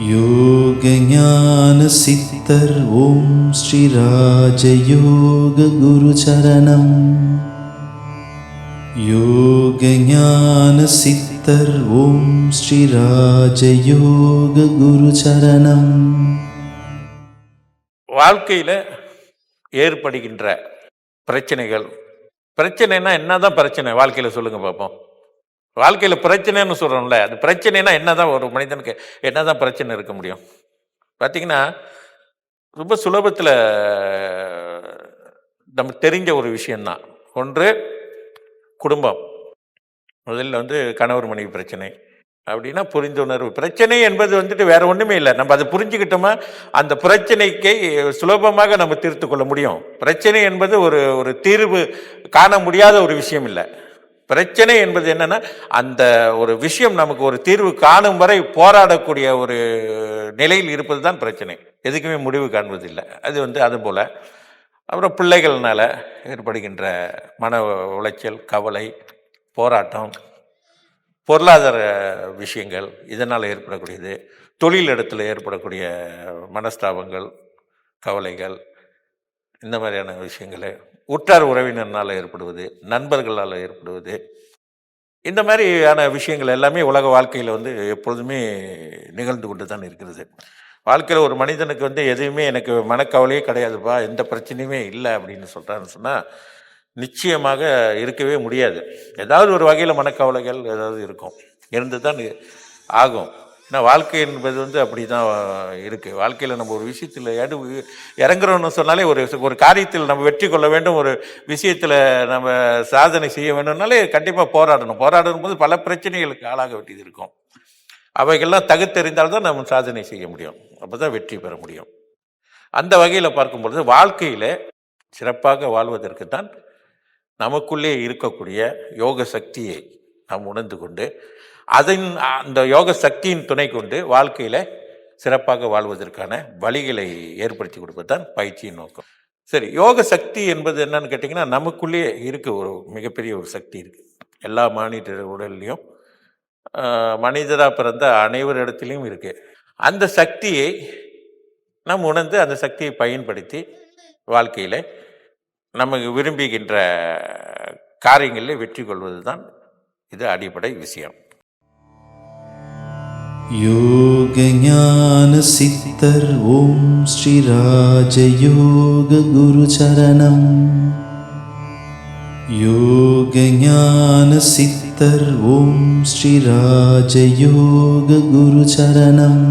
யோக ஞான சித்தர் ஓம் ஸ்ரீ ராஜயோக குரு சரணம். யோக ஞான சித்தர் ஓம் ஸ்ரீ ராஜயோக குரு சரணம். வாழ்க்கையில் ஏற்படுகின்ற பிரச்சனைகள், பிரச்சனைனா என்னதான் பிரச்சனை வாழ்க்கையில் சொல்லுங்க பார்ப்போம். வாழ்க்கையில் பிரச்சனைன்னு சொல்கிறோம்ல, அது பிரச்சனைனா என்னதான், ஒரு மனிதனுக்கு என்னதான் பிரச்சனை இருக்க முடியும்? பார்த்தீங்கன்னா ரொம்ப சுலபத்தில் நமக்கு தெரிஞ்ச ஒரு விஷயந்தான். ஒன்று குடும்பம். முதல்ல கணவர் மனைவி பிரச்சனை அப்படின்னா புரிந்துணர்வு. பிரச்சனை என்பது வேற ஒன்றுமே இல்லை. நம்ம அதை புரிஞ்சுக்கிட்டோமா அந்த பிரச்சனைக்கு சுலபமாக நம்ம தீர்த்து கொள்ள முடியும். பிரச்சனை என்பது ஒரு தீர்வு காண முடியாத ஒரு விஷயம் இல்லை. பிரச்சனை என்பது என்னன்னா, அந்த ஒரு விஷயம் நமக்கு ஒரு தீர்வு காணும் வரை போராடக்கூடிய ஒரு நிலையில் இருப்பது தான் பிரச்சனை. எதுக்குமே முடிவு காண்பதில்லை. அது போல அப்புறம் பிள்ளைகள்னால ஏற்படுகின்ற மன உளைச்சல், கவலை, போராட்டம், பொருளாதார விஷயங்கள் இதனால் ஏற்படக்கூடியது, தொழில் இடத்துல ஏற்படக்கூடிய மனஸ்தாபங்கள், கவலைகள், இந்த மாதிரியான விஷயங்கள், உற்றார் உறவினர்னால் ஏற்படுவது, நண்பர்களால் ஏற்படுவது, இந்த மாதிரியான விஷயங்கள் எல்லாமே உலக வாழ்க்கையில் எப்பொழுதுமே நிகழ்ந்து கொண்டு தான் இருக்கிறது. வாழ்க்கையில் ஒரு மனிதனுக்கு எதுவுமே எனக்கு மனக்கவலையே கிடையாதுப்பா, எந்த பிரச்சனையுமே இல்லை அப்படின்னு சொல்கிறான்னு சொன்னால் நிச்சயமாக இருக்கவே முடியாது. ஏதாவது ஒரு வகையில் மனக்கவலைகள் ஏதாவது இருக்கும், இருந்து தான் ஆகும். ஏன்னா வாழ்க்கை என்பது அப்படி தான் இருக்குது. வாழ்க்கையில் நம்ம ஒரு விஷயத்தில் இறங்குறோன்னு சொன்னாலே ஒரு காரியத்தில் நம்ம வெற்றி கொள்ள வேண்டும், ஒரு விஷயத்தில் நம்ம சாதனை செய்ய வேண்டும்னாலே கண்டிப்பாக போராடணும் போது பல பிரச்சனைகளுக்கு ஆளாக வேண்டியது இருக்கும். அவைகள்லாம் தகுத்தெறிந்தால்தான் நம்ம சாதனை செய்ய முடியும், அப்போ தான் வெற்றி பெற முடியும். அந்த வகையில் பார்க்கும்பொழுது வாழ்க்கையில் சிறப்பாக வாழ்வதற்கு தான் நமக்குள்ளே இருக்கக்கூடிய யோக சக்தியை நாம் உணர்ந்து கொண்டு அந்த யோக சக்தியின் துணை கொண்டு வாழ்க்கையில் சிறப்பாக வாழ்வதற்கான வழிகளை ஏற்படுத்தி கொடுப்பது தான் பயிற்சியின் நோக்கம். சரி, யோக சக்தி என்பது என்னன்னு கேட்டிங்கன்னா, நமக்குள்ளேயே இருக்குது ஒரு மிகப்பெரிய ஒரு சக்தி இருக்குது. எல்லா மனித உடல்லையும், மனிதராக பிறந்த அனைவரிடத்துலையும் இருக்குது. அந்த சக்தியை நாம் உணர்ந்து அந்த சக்தியை பயன்படுத்தி வாழ்க்கையில் நமக்கு விரும்புகின்ற காரியங்களில் வெற்றி கொள்வது தான் இது அடிப்படை விஷயம். யோக ஞான சித்தர் ஓம் ஸ்ரீ ராஜயோக குரு சரணம். யோக ஞான சித்தர் ஓம் ஸ்ரீ ராஜயோக குரு சரணம்.